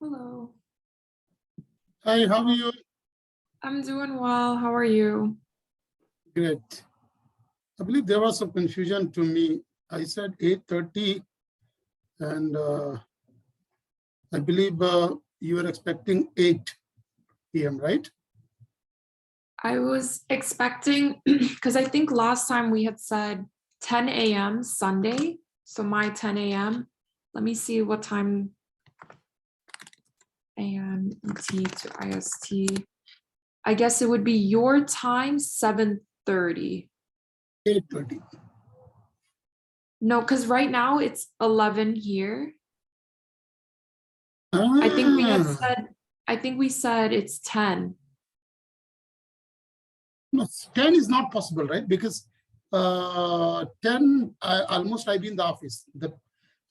Hello. Hi, how are you? I'm doing well. How are you? Great. I believe there was some confusion to me. I said 8:30 and I believe you were expecting 8 p.m., right? I was expecting, because I think last time we had said 10 a.m. Sunday. So my 10 a.m. Let me see what time a.m. ET to IST. I guess it would be your time, 7:30. 8:30. No, because right now it's 11 here. I think we said it's 10. No, 10 is not possible, right? Because 10, almost I'll be in the office.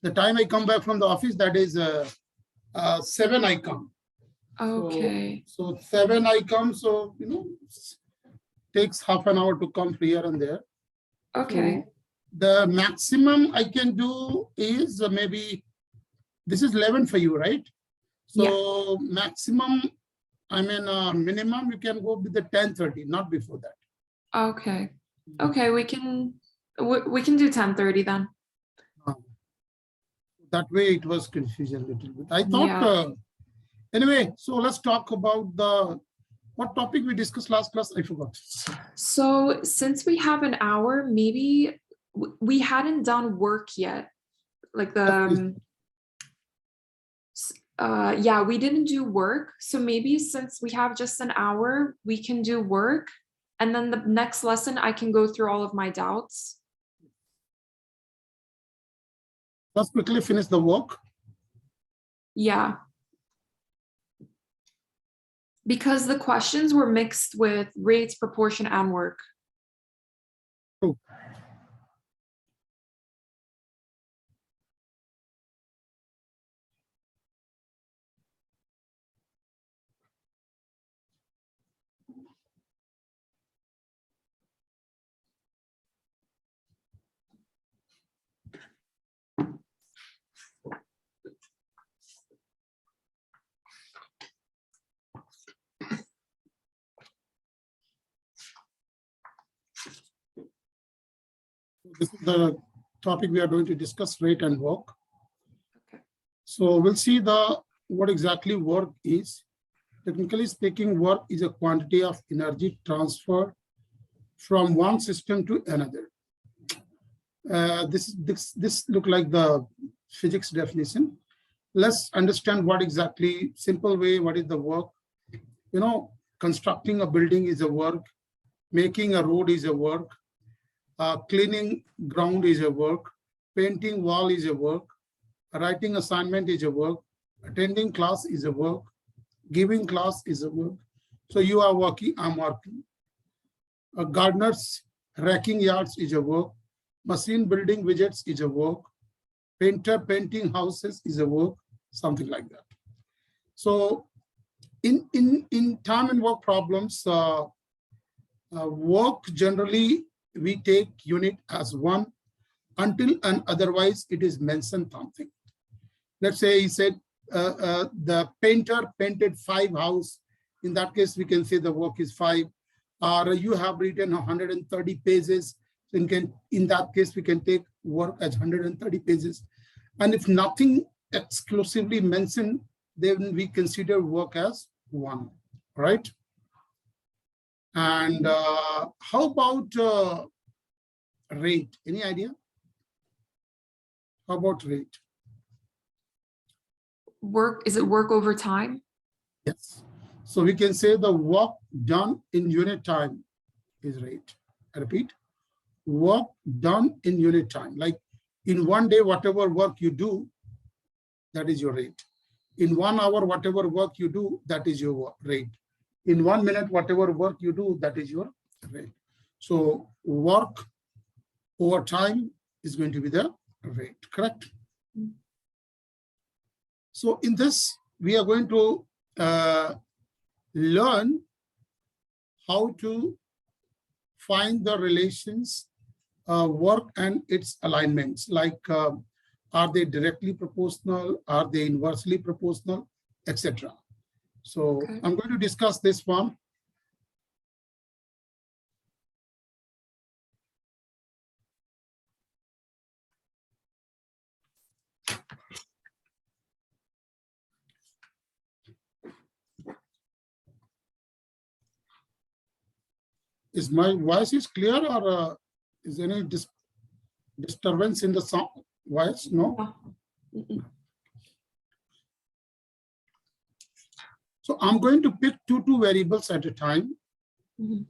The time I come back from the office, that is 7 I come. Okay. So 7 I come, so, takes half an hour to come here and there. Okay. So the maximum I can do is maybe, this is 11 for you, right? So maximum, I mean, minimum, you can go with the 10:30, not before that. Okay. Okay, we can do 10:30 then. That way it was confusion a little bit. I thought, anyway, so let's talk about what topic we discussed last class? I forgot. So since we have an hour, maybe we hadn't done work yet. Like we didn't do work. So maybe since we have just an hour, we can do work. And then the next lesson, I can go through all of my doubts. Let's quickly finish the work. Yeah. Because the questions were mixed with rates, proportion, and work. Oh. This is the topic we are going to discuss, rate and work. Okay. So we'll see what exactly work is. Technically speaking, work is a quantity of energy transferred from one system to another. This look like the physics definition. Let's understand what exactly, simple way, what is the work. Constructing a building is a work, making a road is a work, cleaning ground is a work, painting wall is a work, writing assignment is a work, attending class is a work, giving class is a work. So you are working, I'm working. A gardener's racking yards is a work, machine building widgets is a work, painter painting houses is a work, something like that. So in time and work problems, work generally we take unit as one until and otherwise it is mentioned something. Let's say he said the painter painted 5 houses. In that case, we can say the work is 5. Or you have written 130 pages. In that case, we can take work as 130 pages. And if nothing exclusively mentioned, then we consider work as 1, right? And how about rate? Any idea? How about rate? Work, is it work over time? Yes. So we can say the work done in unit time is rate. I repeat, work done in unit time. Like in 1 day, whatever work you do, that is your rate. In 1 hour, whatever work you do, that is your rate. In 1 minute, whatever work you do, that is your rate. So work over time is going to be the rate, correct? So in this, we are going to learn how to find the relations, work and its alignments, like are they directly proportional? Are they inversely proportional? etc. So Okay. I'm going to discuss this one. Is my voice is clear, or is any disturbance in the sound voice? No. Mm-mm. So I'm going to pick two variables at a time. Mhm.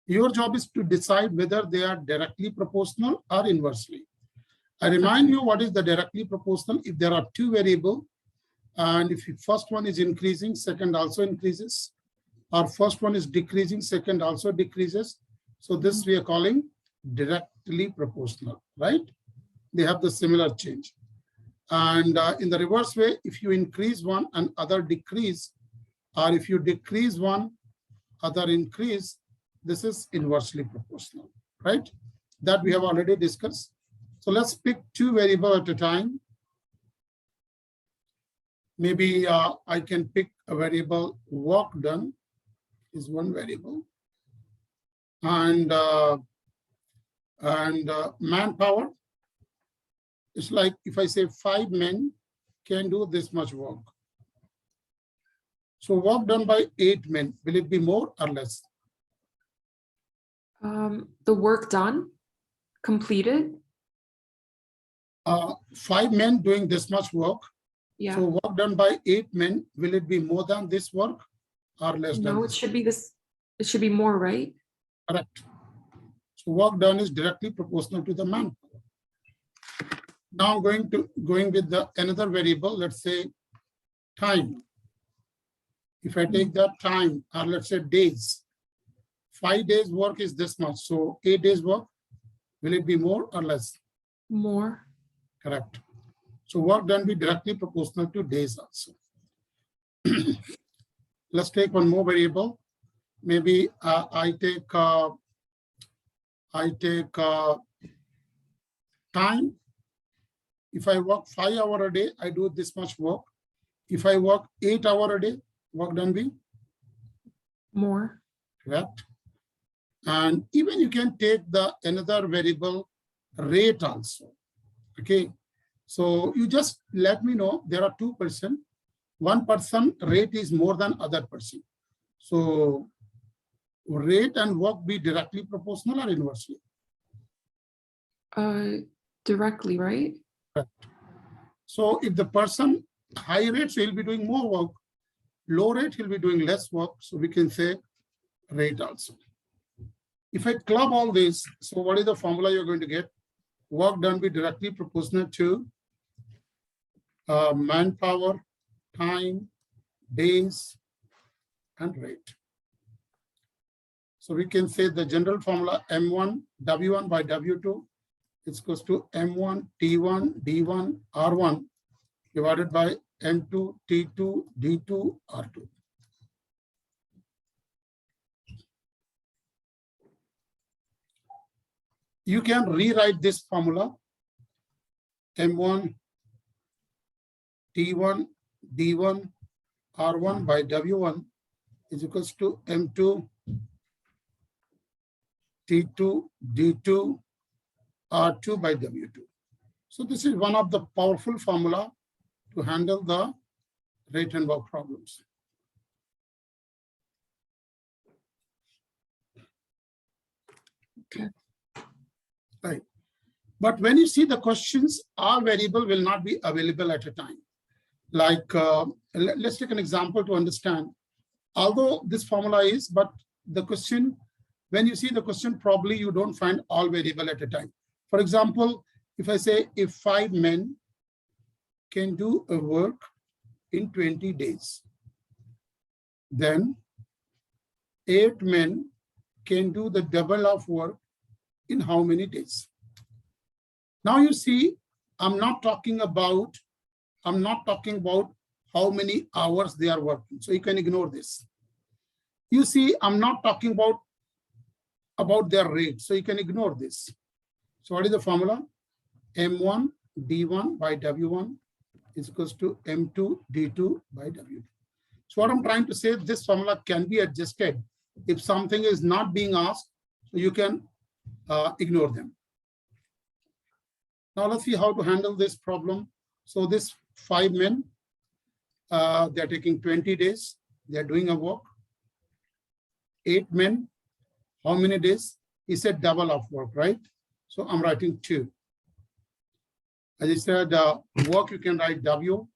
Your job is to decide whether they are directly proportional or inversely. I remind you what is the directly proportional. If there are two variables, and if the first one is increasing, second also increases, or first one is decreasing, second also decreases. So this we are calling directly proportional, right? They have the similar change. And in the reverse way, if you increase one and other decrease, or if you decrease one, other increase, this is inversely proportional, right? That we have already discussed. So let's pick two variables at a time. Maybe I can pick a variable work done is one variable, and manpower. It's like if I say 5 men can do this much work. So work done by 8 men, will it be more or less? The work done, completed. 5 men doing this much work. Yeah. So work done by 8 men, will it be more than this work or less than No, it this? should be this. It should be more, right? Correct. So work done is directly proportional to the manpower. Now going with the another variable, let's say time. If I take that time, or let's say days, 5 days work is this much. So 8 days work, will it be more or less? More. Correct. So work done be directly proportional to days also. Let's take one more variable. Maybe I take time. If I work 5 hours a day, I do this much work. If I work 8 hours a day, work done be More. correct. And even you can take the another variable rate also. Okay. So you just let me know there are 2 persons. One person rate is more than other person. So rate and work be directly proportional or inversely? Directly, right? Correct. So if the person high rate, so he'll be doing more work. Low rate, he'll be doing less work. So we can say rate also. If I club all this, so what is the formula you're going to get? Work done be directly proportional to manpower, time, days, and rate. So we can say the general formula M1 W1 by W2 is equals to M1 T1 D1 R1 divided by M2 T2 D2 R2. You can rewrite this formula M1 T1 D1 R1 by W1 is equals to M2 T2 D2 R2 by W2. So this is one of the powerful formula to handle the rate and work problems. Okay. Right. But when you see the questions, all variable will not be available at a time. Like, let's take an example to understand. Although this formula is, but the question, when you see the question, probably you don't find all variable at a time. For example, if I say, if 5 men can do a work in 20 days, then 8 men can do the double of work in how many days? Now you see, I'm not talking about how many hours they are working. So you can ignore this. You see, I'm not talking about their rate. So you can ignore this. So what is the formula? M1 D1 by W1 is equals to M2 D2 by W2. So what I'm trying to say, this formula can be adjusted if something is not being asked, so you can ignore them. Now let's see how to handle this problem. So this 5 men, they're taking 20 days. They're doing a work. 8 men, how many days? He said double of work, right? So I'm writing 2. As I said, work you can write W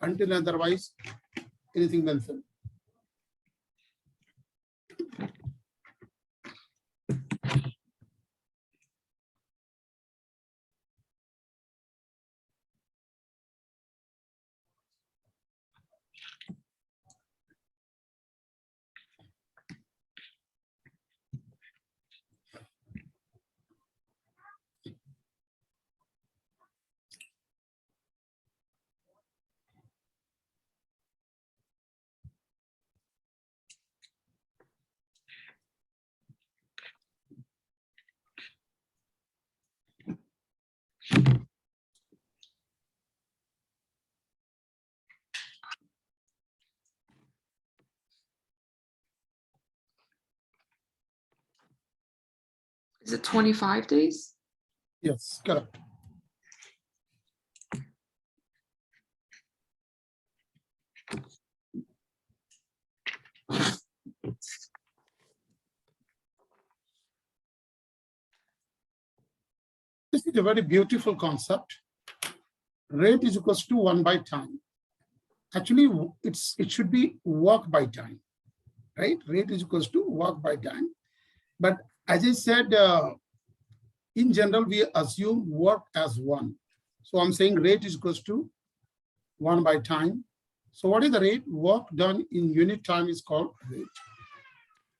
until otherwise anything mentioned. Is it 25 days? Yes, correct. This is a very beautiful concept. Rate is equals to 1 by time. Actually, it should be work by time, right? Rate is equals to work by time. But as I said, in general, we assume work as 1. So I'm saying rate is equals to 1 by time. So what is the rate? Work done in unit time is called rate.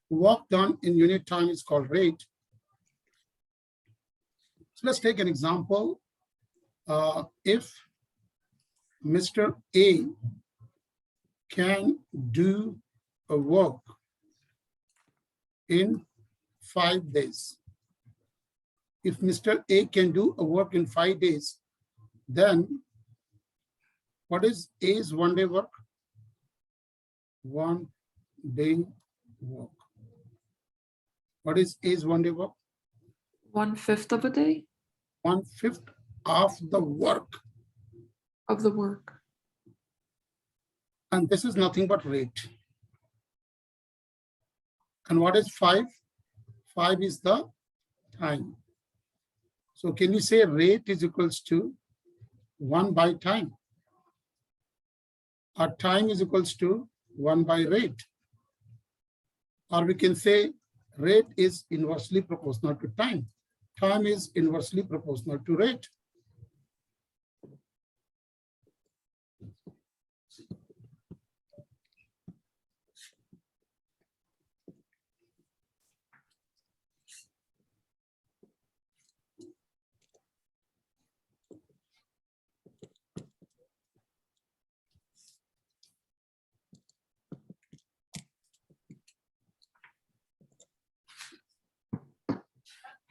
Work done in unit time is called rate. So let's take an example. If Mr. A can do a work in 5 days. If Mr. A can do a work in 5 days, then what is A's 1 day work? 1 day work. What is A's 1 day work? 1/5 of a day 1/5 of the work. of the work. And this is nothing but rate. And what is 5? 5 is the time. So can you say rate is equals to 1 by time? Or time is equals to 1 by rate. Or we can say rate is inversely proportional to time. Time is inversely proportional to rate.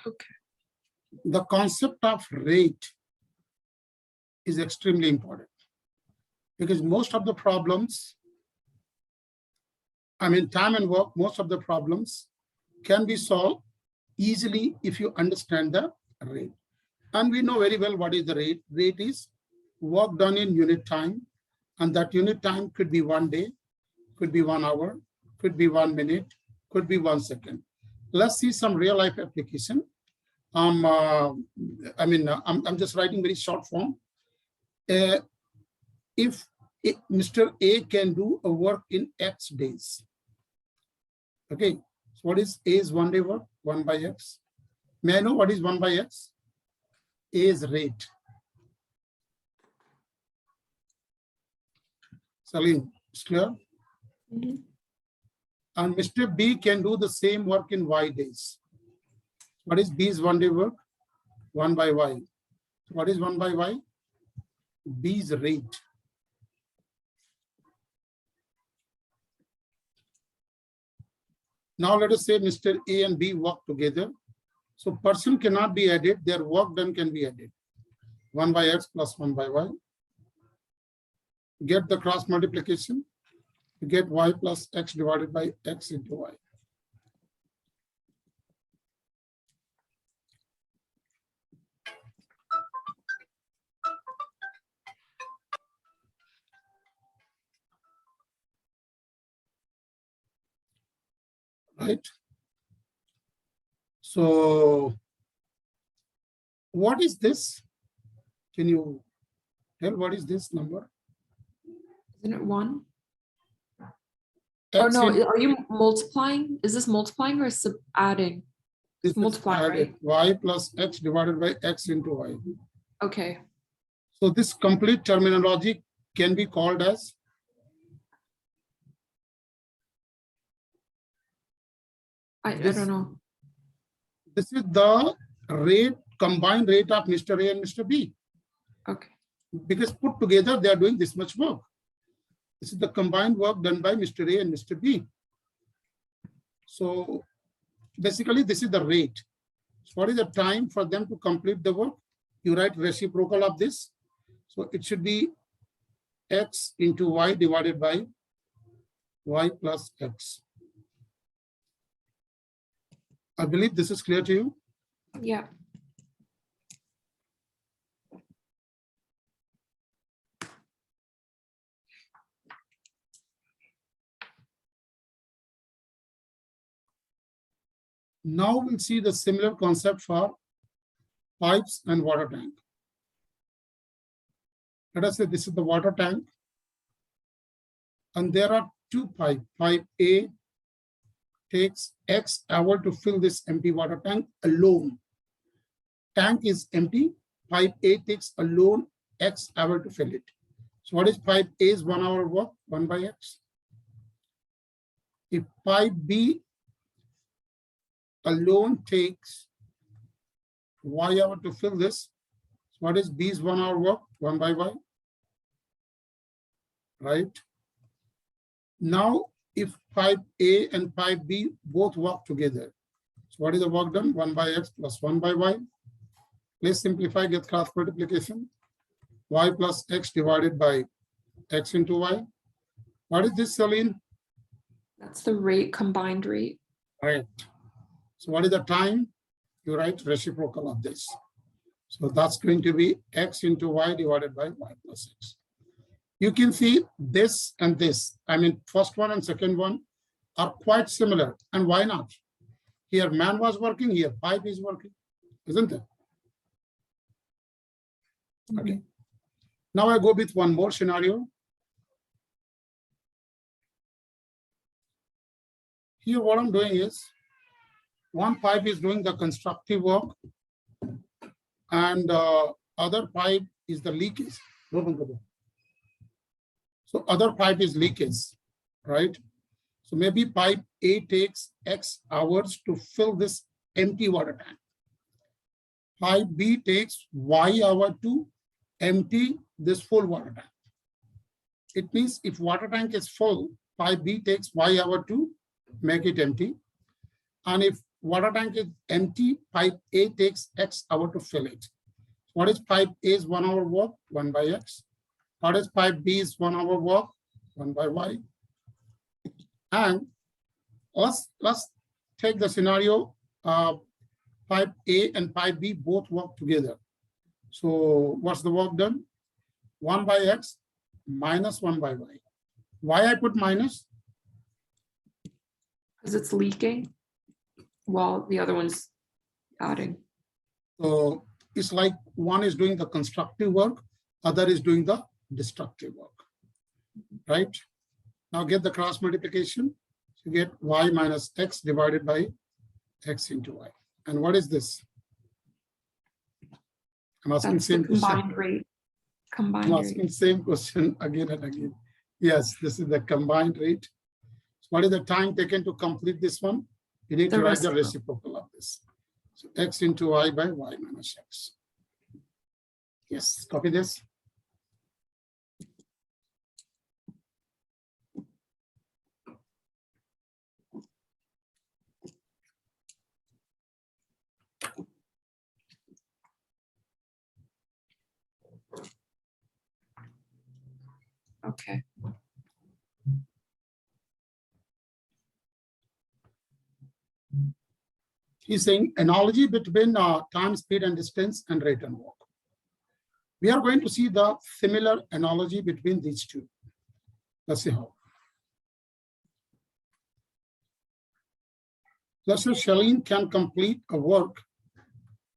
Okay. The concept of rate is extremely important because most of the problems, time and work, most of the problems can be solved easily if you understand the rate. And we know very well what is the rate. Rate is work done in unit time, and that unit time could be 1 day, could be 1 hour, could be 1 minute, could be 1 second. Let's see some real life application. I'm just writing very short form. If Mr. A can do a work in X days. Okay, so what is A's 1 day work? 1 by X. May I know what is 1 by X? A's rate. Salim, it's clear? Mm-hmm. And Mr. B can do the same work in Y days. What is B's 1 day work? 1 by Y. What is 1 by Y? B's rate. Now let us say Mr. A and B work together. So person cannot be added, their work done can be added. 1 by X plus 1 by Y. get the cross multiplication, you get y plus x divided by x into y. Right? So what is this? Can you tell what is this number? Isn't it 1? X Oh no, in- are you multiplying? Is this multiplying or adding? this is multiplying, added, y plus x divided by x into y. Okay. So this complete terminology can be called as I don't know. this is the rate, combined rate of Mr. A and Mr. B. Okay. Because put together, they are doing this much work. This is the combined work done by Mr. A and Mr. B. So basically, this is the rate. So what is the time for them to complete the work? You write reciprocal of this. So it should be x into y divided by y plus x. I believe this is clear to you. Yeah. Now we'll see the similar concept for pipes and water tank. Let us say this is the water tank. And there are two pipes. Pipe A takes X hour to fill this empty water tank alone. Tank is empty. Pipe A takes alone X hour to fill it. So what is pipe A's 1 hour work? 1 by X. If pipe B alone takes Y hour to fill this, so what is B's 1 hour work? 1 by Y. Right? Now, if pipe A and pipe B both work together, so what is the work done? 1 by X plus 1 by Y. Let's simplify, get cross multiplication. Y plus X divided by X into Y. What is this, Celine? That's the rate, combined rate. Right. So what is the time? You write reciprocal of this. So that's going to be X into Y divided by Y plus X. You can see this and this. I mean, first one and second one are quite similar. And why not? Here, man was working, here, pipe is working, isn't it? Okay. Now I go with one more scenario. Here, what I'm doing is, one pipe is doing the constructive work, and other pipe is the leakage. So other pipe is leakage, right? So maybe pipe A takes X hours to fill this empty water tank. Pipe B takes Y hour to empty this full water tank. It means if water tank is full, pipe B takes Y hour to make it empty. And if water tank is empty, pipe A takes X hour to fill it. What is pipe A's 1 hour work? 1 by X. What is pipe B's 1 hour work? 1 by Y. And let's take the scenario, pipe A and pipe B both work together. So what's the work done? 1 by X minus 1 by Y. Why I put minus? Because it's leaking while the other one's adding. So it's like one is doing the constructive work, other is doing the destructive work, right? Now get the cross multiplication. So get Y minus X divided by X into Y. And what is this? I'm asking That's the same combined question. rate. Combined I'm rate. asking same question again and again. Yes, this is the combined rate. So what is the time taken to complete this one? You need to write the reciprocal of this. So X into Y by Y minus X. Yes, copy this. Okay. okay. He's saying analogy between time, speed, and distance, and rate and walk. We are going to see the similar analogy between these two. Let's see how. Let's say Shalene can complete a work,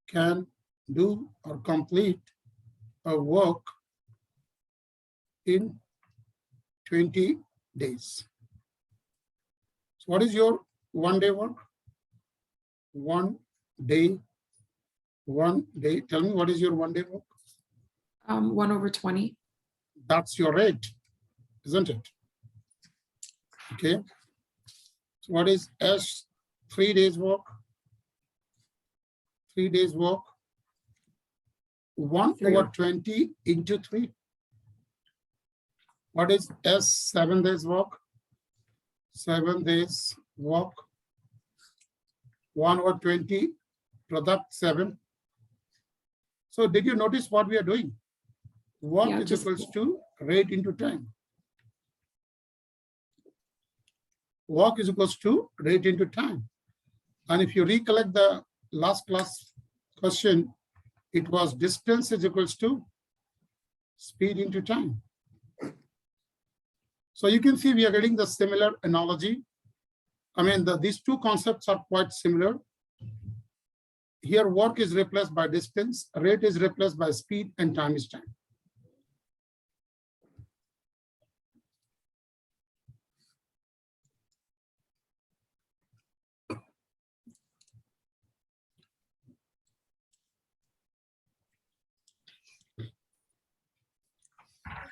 can do or complete a work in 20 days. So what is your 1 day work? 1 day, 1 day. Tell me, what is your 1 day work? 1/20. That's your rate, isn't it? Okay. So what is S? 3 days work? 3 days work. 1/20 into 3. What is S? 7 days work? 7 days work. 1/20, product 7. So did you notice what we are doing? Work Yeah, is just- equals to rate into time. Work is equals to rate into time. And if you recollect the last class question, it was distance is equals to speed into time. So you can see we are getting the similar analogy. I mean, these two concepts are quite similar. Here, work is replaced by distance, rate is replaced by speed, and time is time.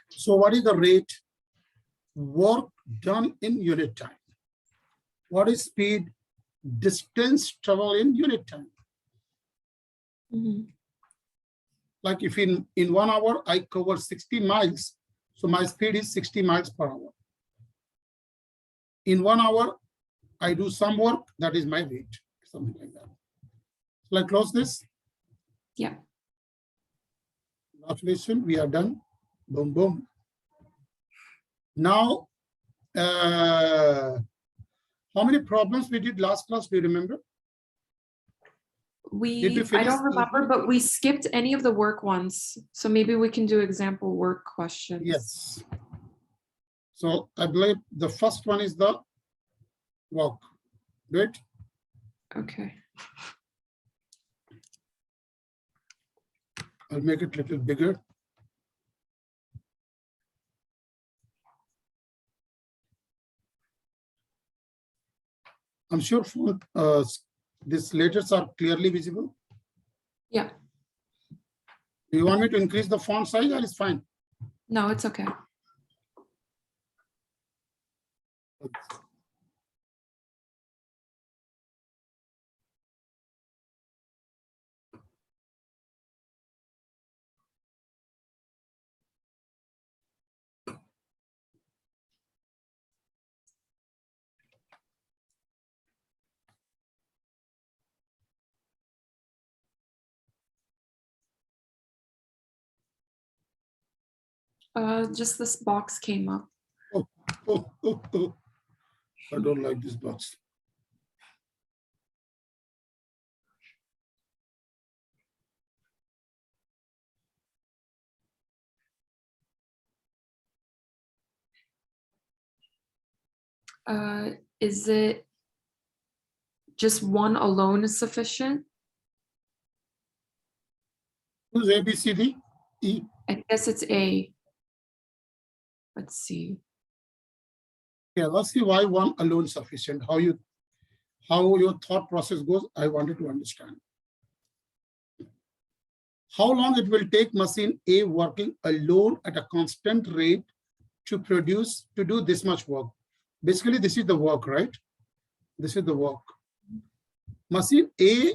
So what is the rate? Work done in unit time. What is speed? Distance travel in unit time. Mhm. Like if in 1 hour, I cover 60 miles, so my speed is 60 miles per hour. In 1 hour, I do some work, that is my rate, something like that. So I close this. Yeah. Congratulations, we are done. Boom, boom. Now, how many problems we did last class? Do you remember? Did we I finish don't remember, easy? but we skipped any of the work ones. So maybe we can do example work questions. Yes. So I believe the first one is the work. Right? Okay. I'll make it a little bigger. I'm sure these letters are clearly visible. Yeah. Do you want me to increase the font size, or is fine? No, it's okay. Just this box came up. Oh. I don't like this box. Is it just one alone is sufficient? Who's A, B, C, D, E? I guess it's A. Let's see. Yeah, let's see why one alone sufficient. How your thought process goes, I wanted to understand. How long it will take machine A working alone at a constant rate to do this much work? Basically, this is the work, right? This is the work. Machine A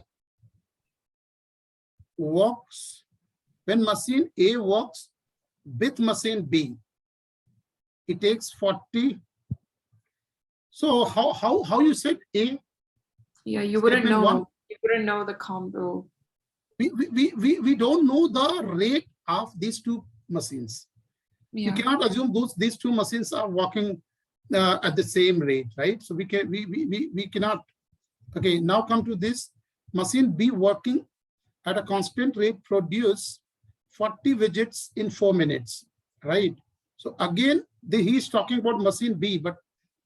works, when machine A works with machine B, it takes 40. So how you said A? Yeah, you wouldn't Statement know. one. You wouldn't know the combo. We don't know the rate of these two machines. You cannot assume these two machines are working at the same rate, right? So we cannot. Okay, now come to this. Machine B working at a constant rate produce 40 widgets in 4 minutes, right? So again, he's talking about machine B, but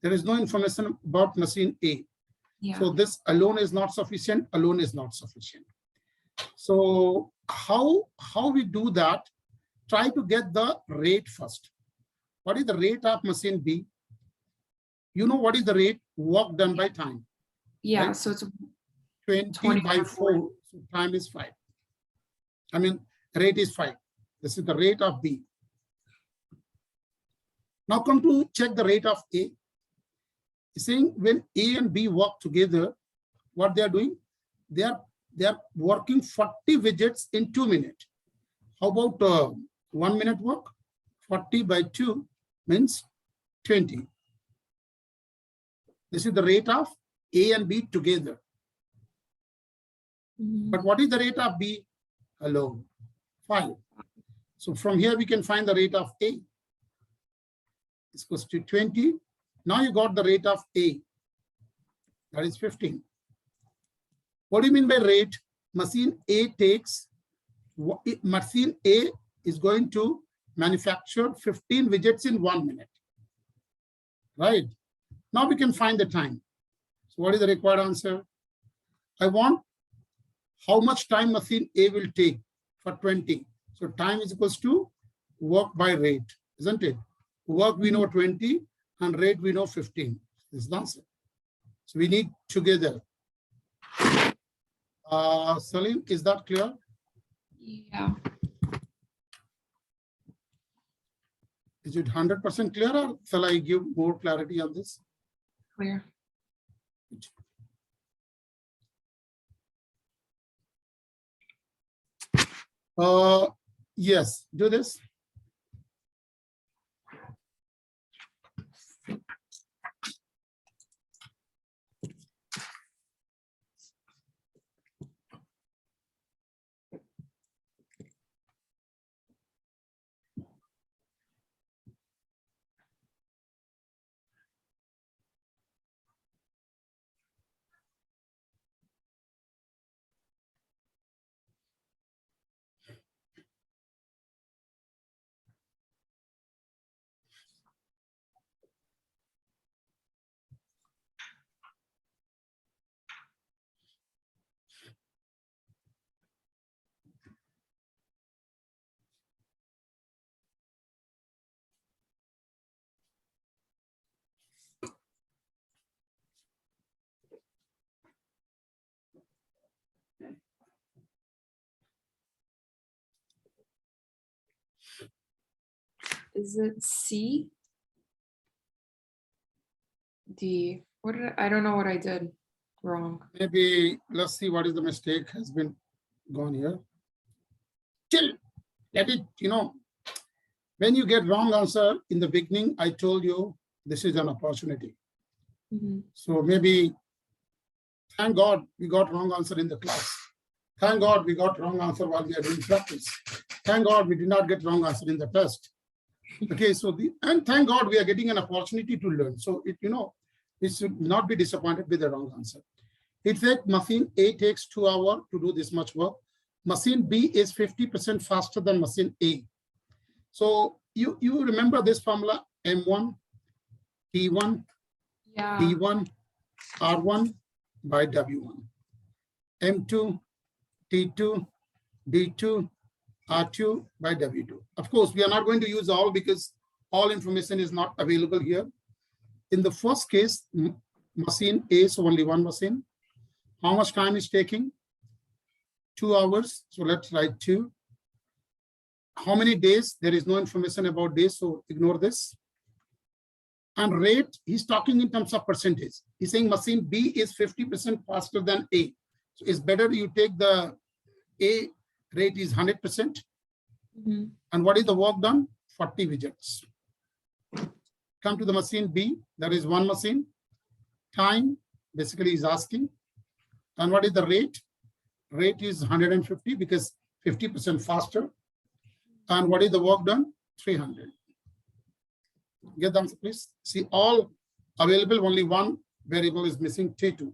there is no information about machine A. Yeah. So this alone is not sufficient. Alone is not sufficient. So how we do that? Try to get the rate first. What is the rate of machine B? You know what is the rate? Work done by time. Yeah, right? so it's 20 by 4, so time is 5. I mean, rate is 5. This is the rate of B. Now come to check the rate of A. It's saying when A and B work together, what they are doing? They are working 40 widgets in 2 minutes. How about 1 minute work? 40 by 2 means 20. This is the rate of A and B together. But what is the rate of B alone? 5. So from here we can find the rate of A. It's equals to 20. Now you got the rate of A. That is 15. What do you mean by rate? Machine A is going to manufacture 15 widgets in 1 minute. Right? Now we can find the time. So what is the required answer? I want how much time machine A will take for 20. So time is equals to work by rate, isn't it? Work we know 20 and rate we know 15. This is the answer. So we need together. Salim, is that clear? Yeah. Is it 100% clear, or shall I give more clarity on this? Clear. Yes, do this. Is it C? D. What did I don't know what I did wrong. Maybe let's see what is the mistake has been gone here. Chill. Let it, when you get wrong answer in the beginning, I told you this is an opportunity. So maybe, thank God we got wrong answer in the class. Thank God we got wrong answer while we are doing practice. Thank God we did not get wrong answer in the test. Okay, so and thank God we are getting an opportunity to learn. So it should not be disappointed with the wrong answer. In fact, machine A takes 2 hours to do this much work. Machine B is 50% faster than machine A. So you remember this formula: M1, T1, Yeah. D1, R1 by W1. M2, T2, D2, R2 by W2. Of course, we are not going to use all because all information is not available here. In the first case, machine A, so only one machine. How much time is taking? 2 hours. So let's write 2. How many days? There is no information about days, so ignore this. And rate, he's talking in terms of percentage. He's saying machine B is 50% faster than A. So it's better you take the A rate is 100%. And what is the work done? 40 widgets. Come to the machine B. There is one machine. Time, basically, is asking. And what is the rate? Rate is 150 because 50% faster. And what is the work done? 300. Get the answer, please. See, all available, only one variable is missing, T2.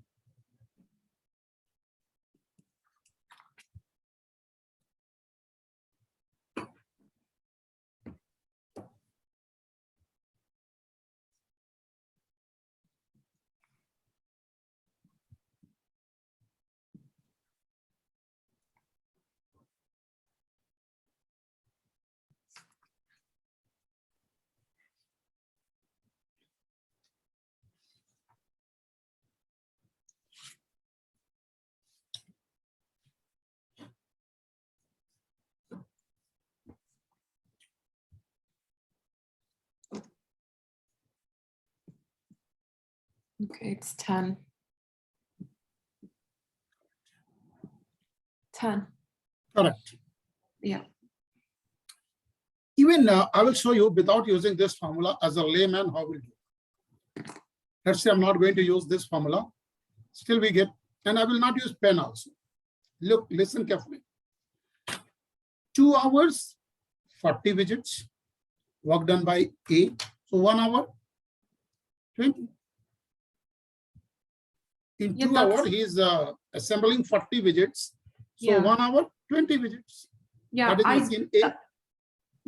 Okay, it's 10. 10. Correct. Yeah. Even I will show you without using this formula as a layman how we'll do. Let's say I'm not going to use this formula. Still we get, and I will not use pen also. Look, listen carefully. 2 hours, 40 widgets, work done by A. So 1 hour, 20. In Yeah, 2 hours, he is assembling 40 widgets. So Yeah. 1 hour, 20 widgets. Yeah, What is machine A?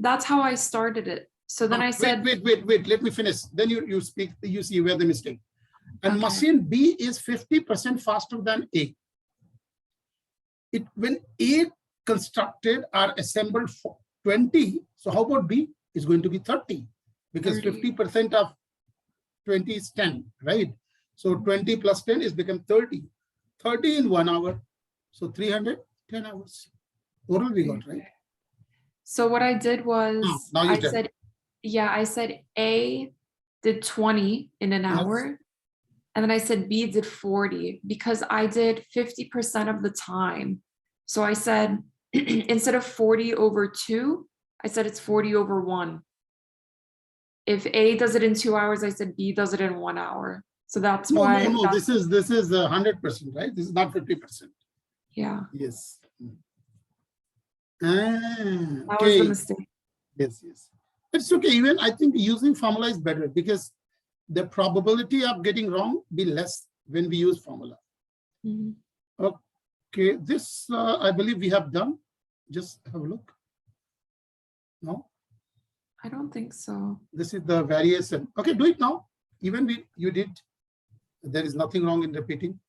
that's how I started it. So then I said, wait, let me finish. Then you speak, you see where the mistake. And Okay. machine B is 50% faster than A. When A constructed or assembled for 20, so how about B? Is going to be 30 because 30. 50% of 20 is 10, right? So 20 plus 10 is become 30. 30 in 1 hour. So 310 hours. Total we got, right? So what I did was, Now you I tell. said, yeah, I said A did 20 in an Yes. hour. And then I said B did 40 because I did 50% of the time. So I said, instead of 40 over 2, I said it's 40 over 1. If A does it in 2 hours, I said B does it in 1 hour. So that's why. No. This is 100%, right? This is not 50%. Yeah. Yes. That was Okay. the mistake. Yes. It's okay. Even I think using formula is better because the probability of getting wrong be less when we use formula. Mhm. Okay, this I believe we have done. Just have a look. No, I don't think so. this is the variation. Okay, do it now. Even you did. There is nothing wrong in repeating.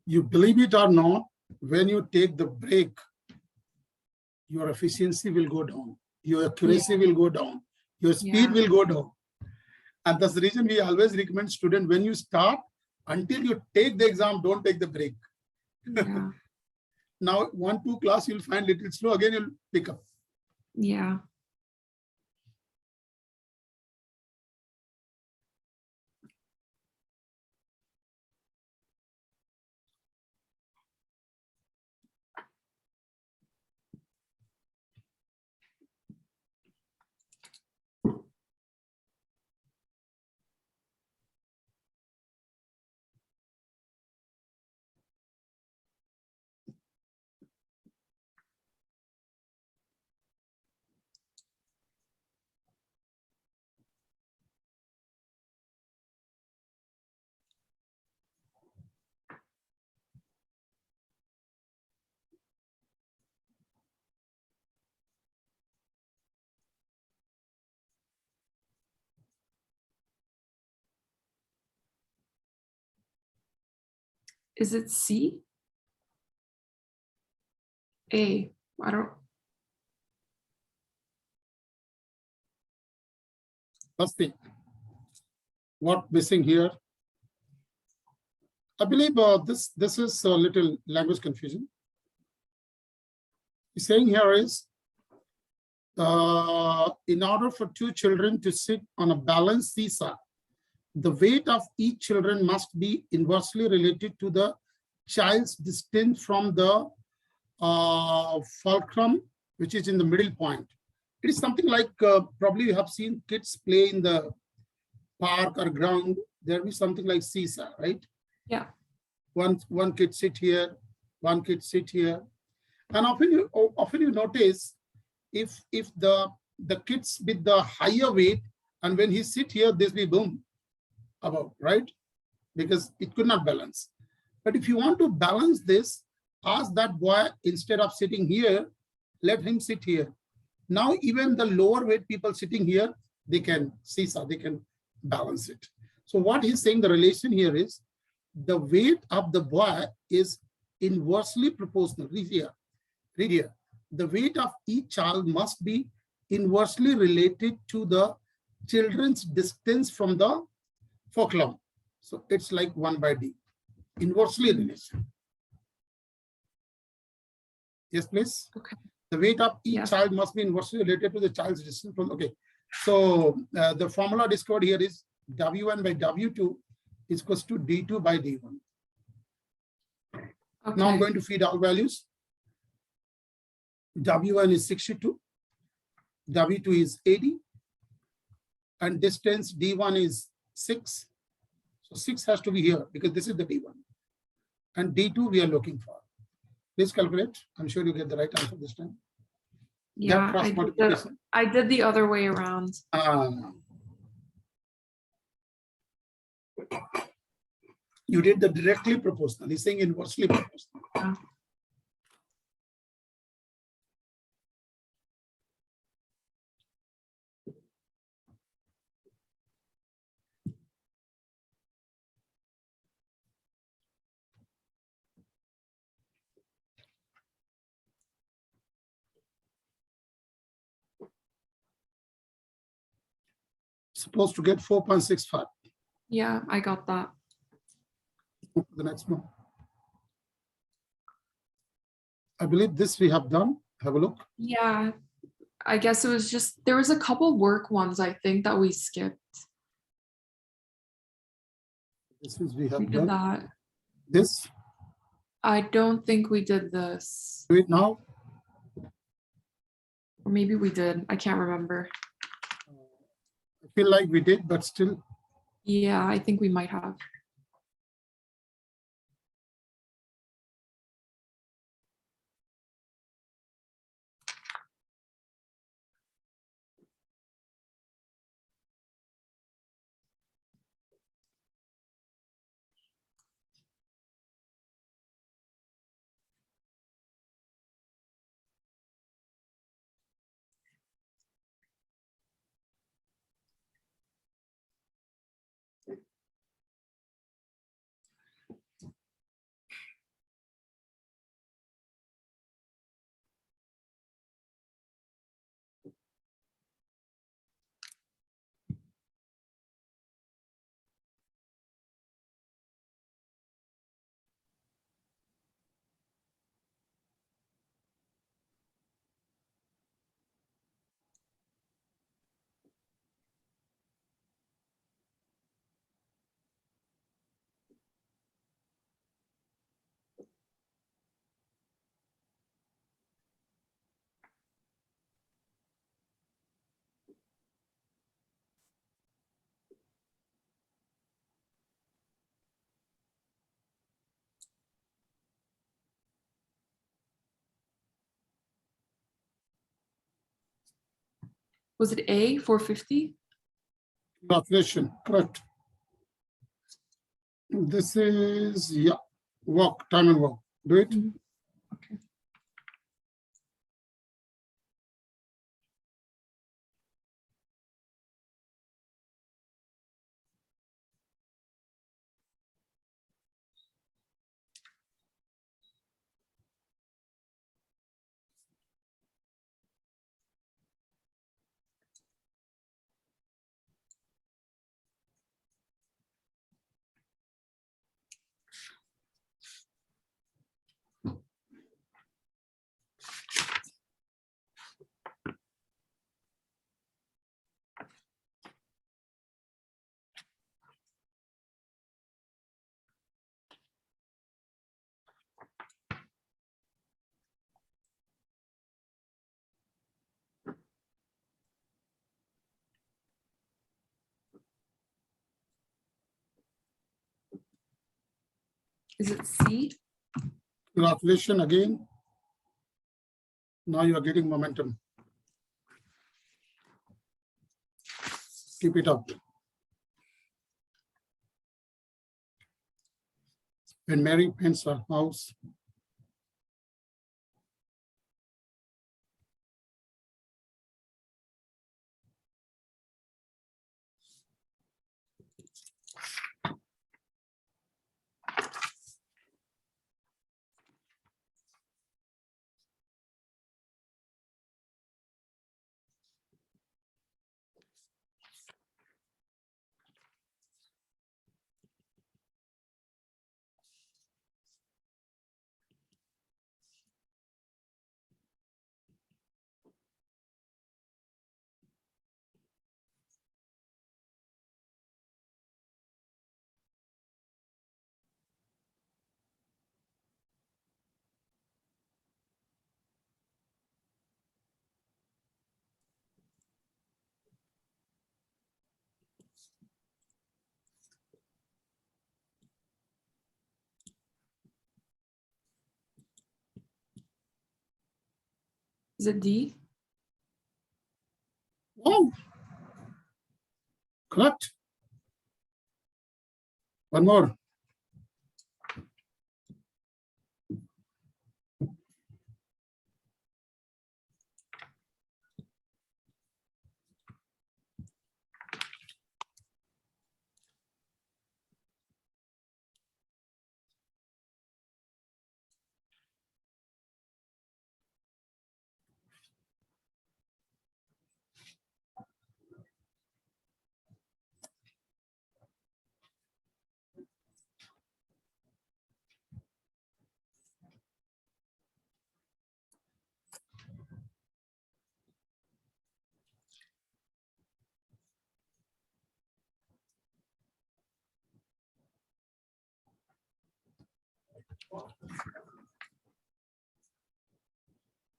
You believe it or not, when you take the break, your efficiency will go down, your accuracy will go down, your speed will go down. And that's the reason we always recommend students, when you start, until you take the exam, don't take the break. Yeah. Now, 1-2 class, you'll find little slow, again, you'll pick up. Yeah. Is it C? A. I don't. First thing, What missing here? I believe this is a little language confusion. He's saying here is, in order for two children to sit on a balanced seesaw, the weight of each children must be inversely related to the child's distance from the fulcrum, which is in the middle point. It is something like, probably you have seen kids play in the park or ground. There will be something like seesaw, right? Yeah. One kid sit here, one kid sit here. And often you notice if the kids with the higher weight, and when he sit here, this will boom above, right? Because it could not balance. But if you want to balance this, ask that boy, instead of sitting here, let him sit here. Now, even the lower weight people sitting here, they can seesaw, they can balance it. So what he's saying, the relation here is the weight of the boy is inversely proportional. Read here. The weight of each child must be inversely related to the children's distance from the fulcrum. So it's like 1/d, inversely related. Yes, please. Okay. The weight of each child must be inversely related to the child's distance from. Okay. So the formula discovered here is W1 by W2 is equals to D2 by D1. Okay. Now I'm going to feed all values. W1 is 62, W2 is 80, and distance D1 is 6. So 6 has to be here because this is the D1. And D2 we are looking for. Please calculate. I'm sure you get the right answer this time. Yeah, I did the other way around. You did the directly proportional. He's saying inversely proportional. Yeah. Supposed to get 4.65. Yeah, I got that. The next one. I believe this we have done. Have a look. Yeah, I guess it was just, there was a couple work ones, I think, that we skipped. This is we have did done. That. This? I don't think we did this. Do it now. Or maybe we did. I can't remember. I feel like we did, but still. Yeah, I think we might have. Was it A, 450? Calculation, correct. This is, yeah, walk, time and walk. Do it. Mm-hmm. Okay. Is it C? Congratulations again. Now you are getting momentum. Keep it up. When Mary paints her house, Is it D? wow, correct. One more.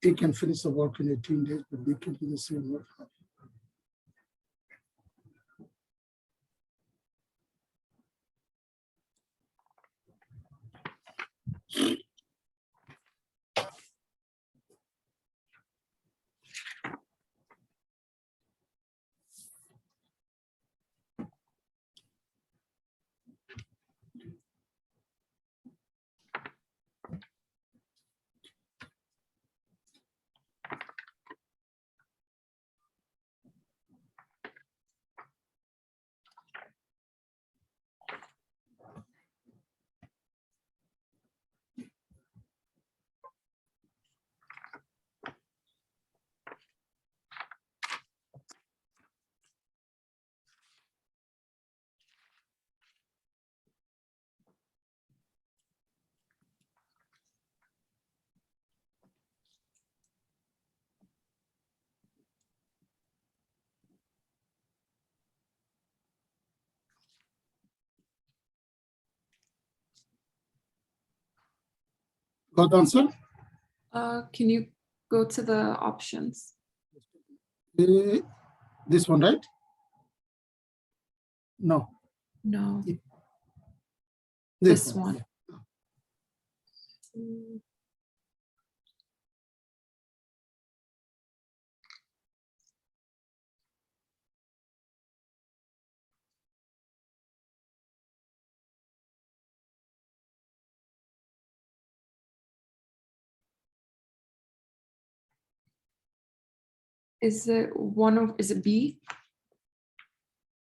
You can finish the work in 18 days, but we can do the same work. Got the answer? Can you go to the options? This one, right? No. No, This this one. Is it one of, is it B?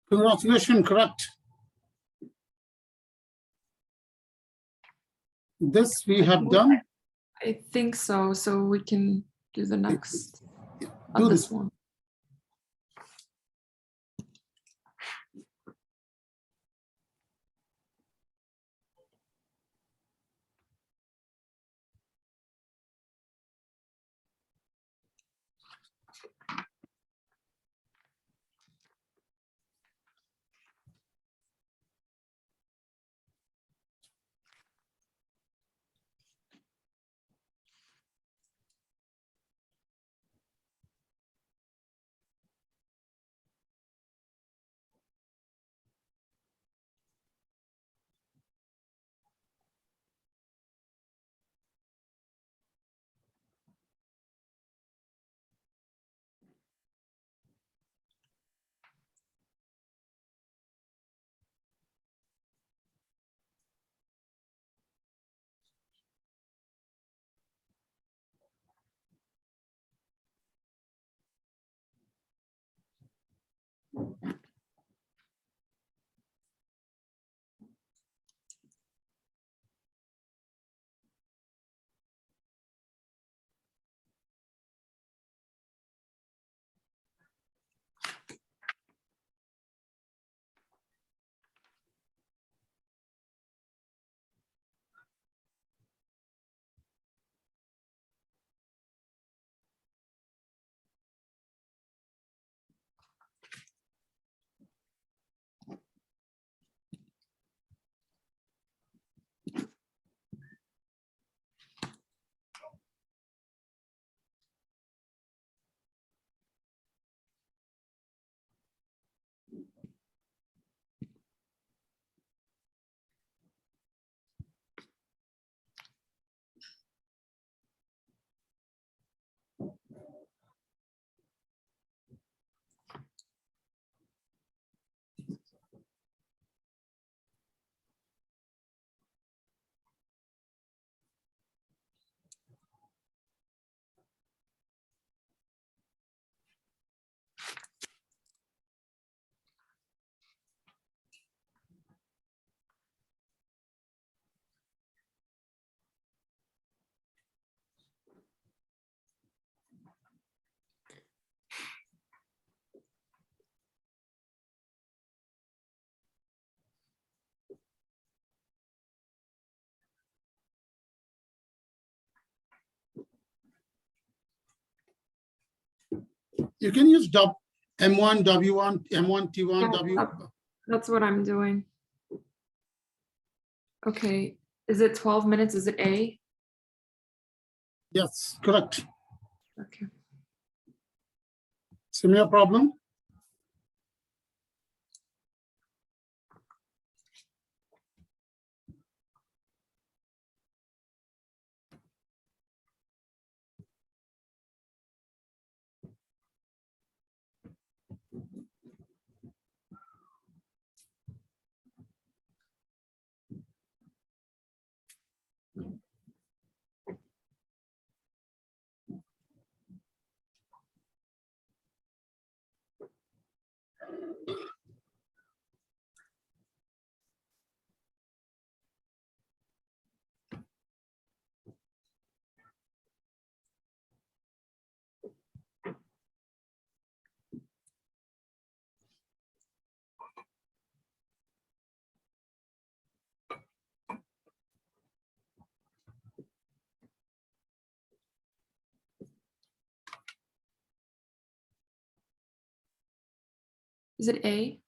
Congratulations, correct. This we have done. I think so. So we can do the next Do on this this one. You can use M1, W1, M1, T1, Yeah, W. That's what I'm doing. Okay, is it 12 minutes? Is it A? Yes, correct. Okay. Similar problem. Is it A?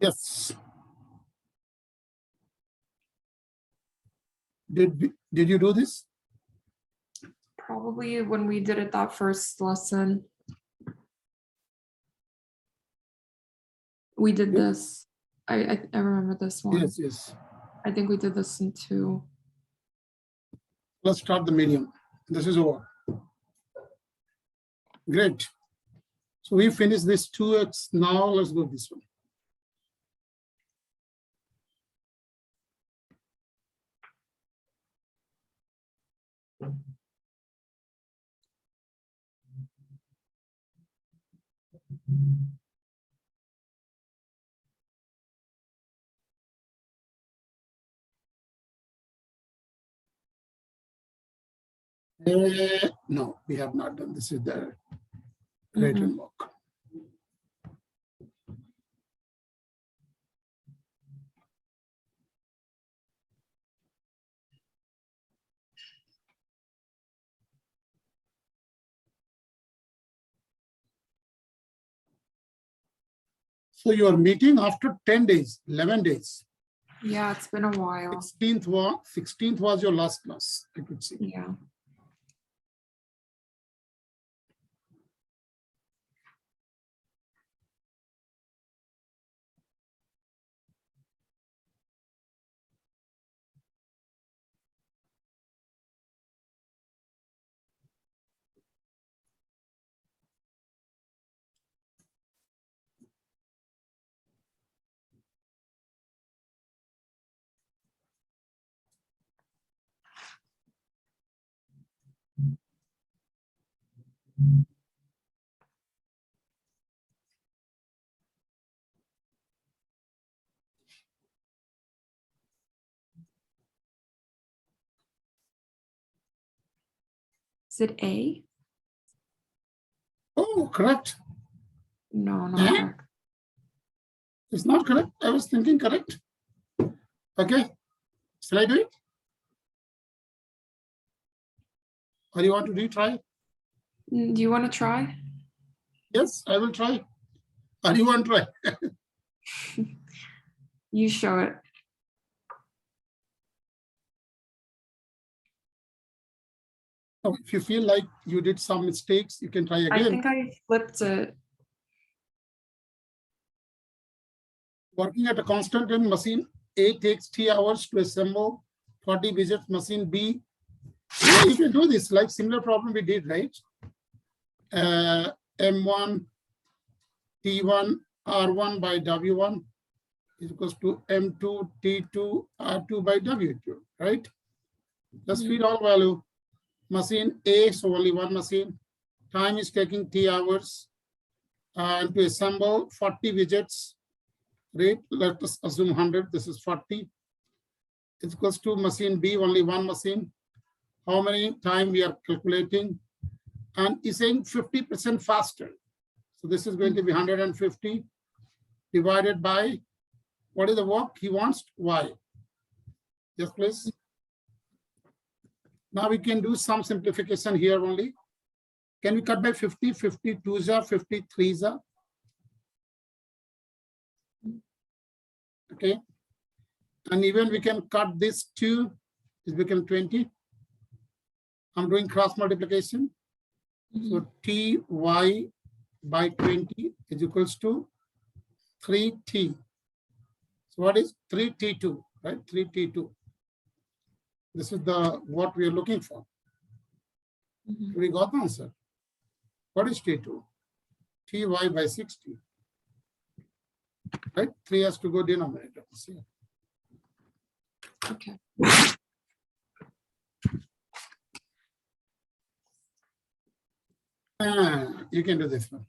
Yes. Did you do this? Probably when we did it that first lesson. We did this. I remember this one. Yes, yes. I think we did this in 2. Let's start the medium. This is over. Great. So we finished this 2x. Now let's go this one. No, we have not done. This is the written work. So you are meeting after 10 days, 11 days. Yeah, it's been a while. 16th was your last class, I could see. Yeah. Is it A? Oh, correct. No, not correct. It's not correct. I was thinking correct. Okay. Shall I do it? Or you want to retry? Do you want to try? Yes, I will try. Or you want to try? You show it. Oh, if you feel like you did some mistakes, you can try again. I think I flipped it. Working at a constant in machine A takes 3 hours to assemble 40 widgets. Machine B. Yeah, you can do this like similar problem we did, right? M1, T1, R1 by W1 is equals to M2, T2, R2 by W2, right? Let's feed all value. Machine A, so only one machine. Time is taking 3 hours. And to assemble 40 widgets, rate, let us assume 100, this is 40. It's equals to machine B, only one machine. How many time we are calculating? And is saying 50% faster. So this is going to be 150 divided by, what is the work he wants? Y. Yes, please. Now we can do some simplification here only. Can we cut by 50? 52s are 53s are. Okay. And even we can cut this 2, it become 20. I'm doing cross multiplication. So Ty by 20 is equals to 3T. So what is 3T2, right? 3T2. This is the what we are looking for. We got the answer. What is T2? Ty by 60. Right? 3 has to go denominator. See. Okay. You can do this one.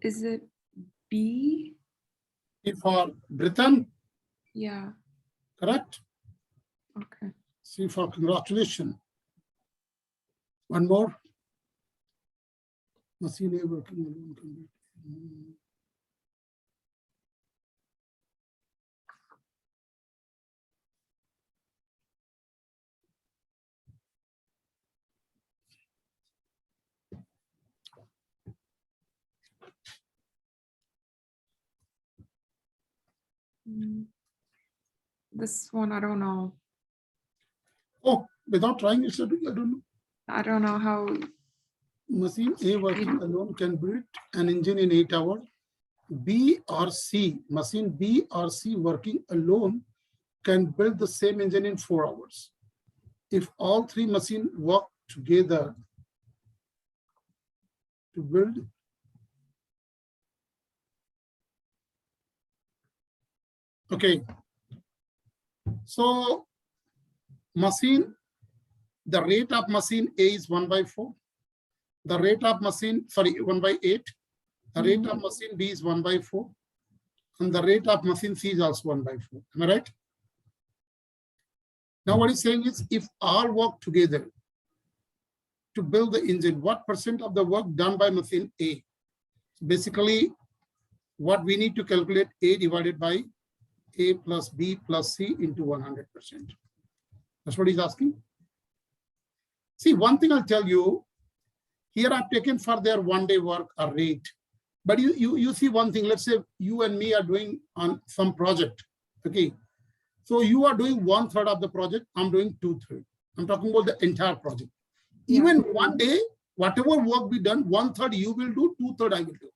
Is it B? For Britain, Yeah. correct? Okay. C for congratulations. One more. Machine A working alone can be. This one, I don't know. Oh, without trying, it's I don't know. I don't know how. Machine A working alone can build an engine in 8 hours. B or C, machine B or C working alone can build the same engine in 4 hours. If all 3 machines work together to build. Okay. So machine, the rate of machine A is 1/4. The rate of machine, 1/8. The rate of machine B is 1/4. And the rate of machine C is also 1/4. Am I right? Now what he's saying is if all work together to build the engine, what % of the work done by machine A? So basically, what we need to calculate A divided by A plus B plus C into 100%. That's what he's asking. See, one thing I'll tell you, here I've taken for their 1 day work a rate. But you see one thing, let's say you and me are doing on some project, okay? So you are doing 1/3 of the project, I'm doing 2/3. I'm talking about the entire project. Even 1 day, whatever work be done, 1/3 you will do, 2/3 I will do.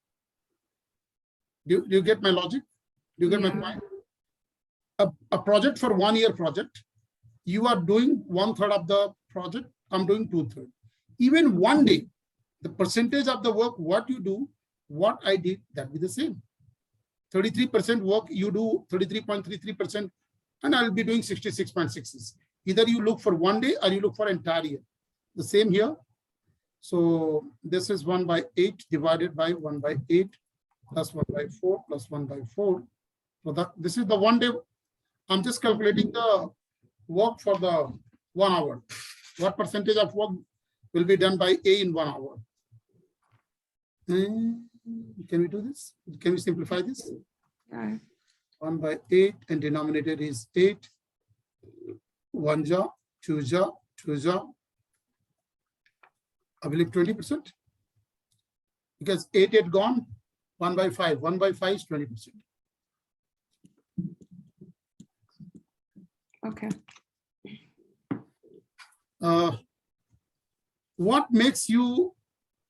Do you get my logic? Do you get my point? A project for 1 year project, you are doing 1/3 of the project, I'm doing 2/3. Even one day, the percentage of the work, what you do, what I did, that will be the same. 33% work, you do 33.33%, and I'll be doing 66.66. Either you look for 1 day or you look for entire year. The same here. So this is 1/8 divided by 1/8 plus 1/4 plus 1/4. So this is the 1 day. I'm just calculating the work for the 1 hour. What percentage of work will be done by A in 1 hour? Can we do this? Can we simplify this? Yeah. 1/8 and denominator is 8. 1 ja, 2 ja, 2 ja. I believe 20%. Because 8 gone, 1/5. 1/5 is 20%. Okay. What makes you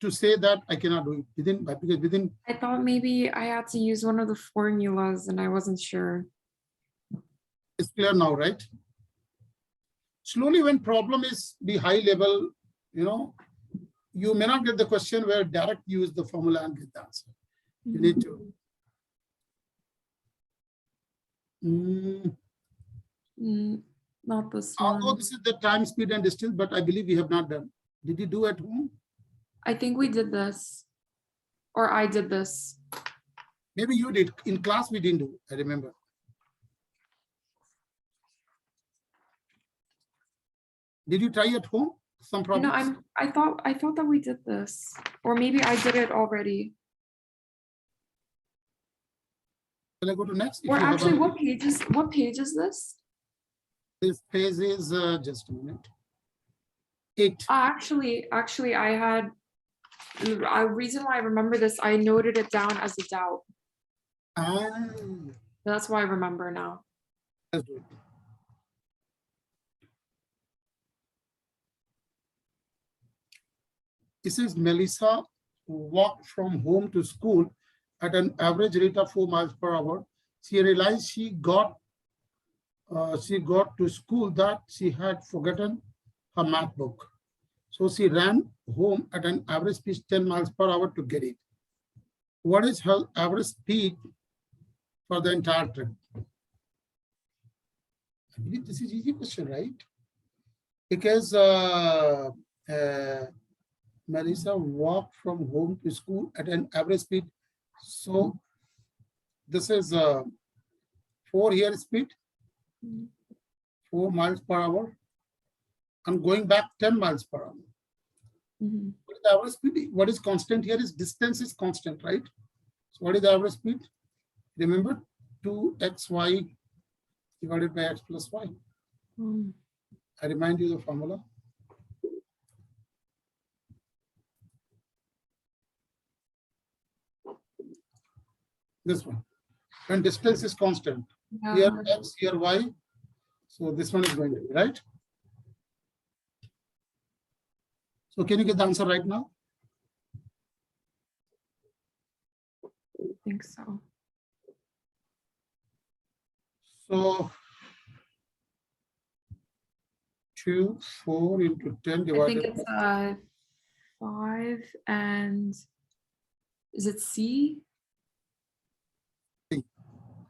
to say that I cannot do it because within? I thought maybe I had to use one of the formulas and I wasn't sure. It's clear now, right? Slowly, when problem is the high level, you may not get the question where direct use the formula and get the answer. You need to. Not this one. Although this is the time, speed, and distance, but I believe we have not done. Did you do at home? I think we did this, or I did this. Maybe you did. In class, we didn't do. I remember. Did you try at home? Some problems? No, I thought that we did this, or maybe I did it already. Shall I go to next? Or actually, what page is this? This page is just a minute. 8. Actually, I had a reason why I remember this. I noted it down as a doubt. That's why I remember now. That's good. It says Melissa walked from home to school at an average rate of 4 miles per hour. She realized she got to school that she had forgotten her math book. So she ran home at an average speed 10 miles per hour to get it. What is her average speed for the entire trip? I believe this is easy question, right? Because Melissa walked from home to school at an average speed. So this is 4 here speed, 4 miles per hour. I'm going back 10 miles per hour. What is the average speed? What is constant here is distance is constant, right? So what is the average speed? Remember 2xy divided by x plus y. I remind you the formula. This one. When distance is constant. Here x, here y. So this one is going to be right. So can you get the answer right now? I think so. So 2, 4 into 10 divided. I think it's 5 and is it C?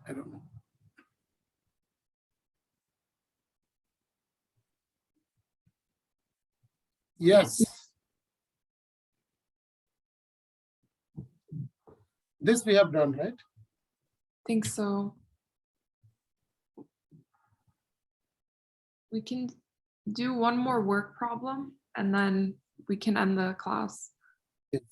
I don't know. Yes. This we have done, right? I think so. We can do one more work problem and then we can end the class. Yes.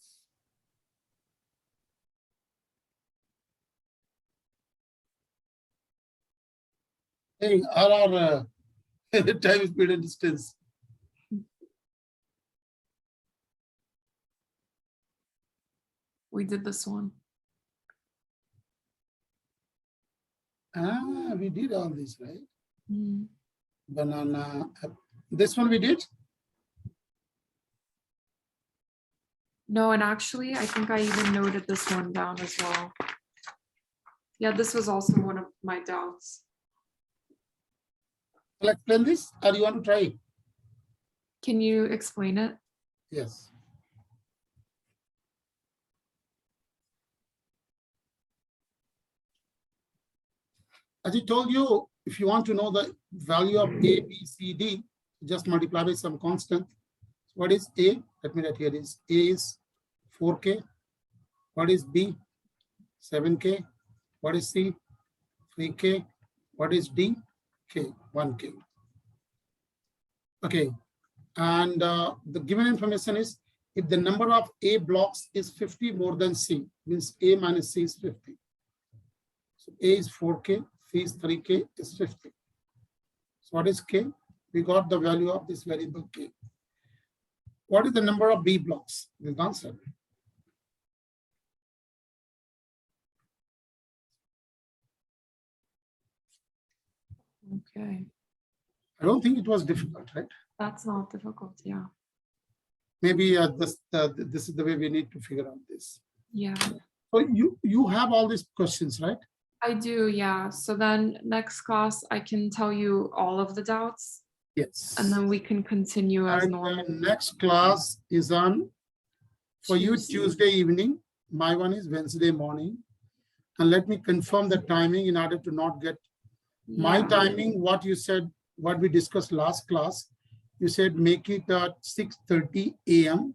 Hey, all our time, speed, and distance. We did this one. We did all this, right? Mm. Banana. This one we did? No, and actually, I think I even noted this one down as well. Yeah, this was also one of my doubts. I'll explain this, or you want to try it? Can you explain it? Yes. As I told you, if you want to know the value of A, B, C, D, just multiply by some constant. What is A? Let me write here is A is 4K. What is B? 7K. What is C? 3K. What is D? K, 1K. Okay. And the given information is if the number of A blocks is 50 more than C, means A minus C is 50. So A is 4K, C is 3K, is 50. So what is K? We got the value of this variable K. What is the number of B blocks? The answer. Okay, I don't think it was difficult, right? that's not difficult. Yeah. Maybe this is the way we need to figure out this. Yeah, So you have all these questions, right? I do. Yeah. So then next class, I can tell you all of the doubts Yes. and then we can continue as And normal. next class is on for you Tuesday. Tuesday evening. My one is Wednesday morning. And let me confirm the timing in order to not get my Yeah. timing. What you said, what we discussed last class, you said make it at 6:30 a.m.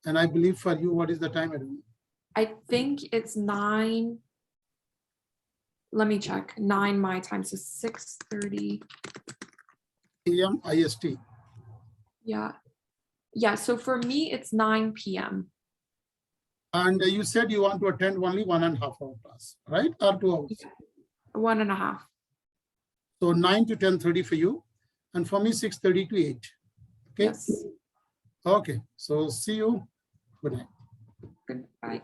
And I believe for you, what is the time? I don't know. I think it's 9. Let me check. 9 my time. So 6:30. a.m. IST. Yeah. Yeah. So for me, it's 9 p.m. And you said you want to attend only 1.5 hour class, right? Or 2 hours? Yeah. 1.5. So 9 to 10:30 for you. And for me, 6:30 to 8. Okay. Yes. Okay. So see you. Good night. Good. Bye.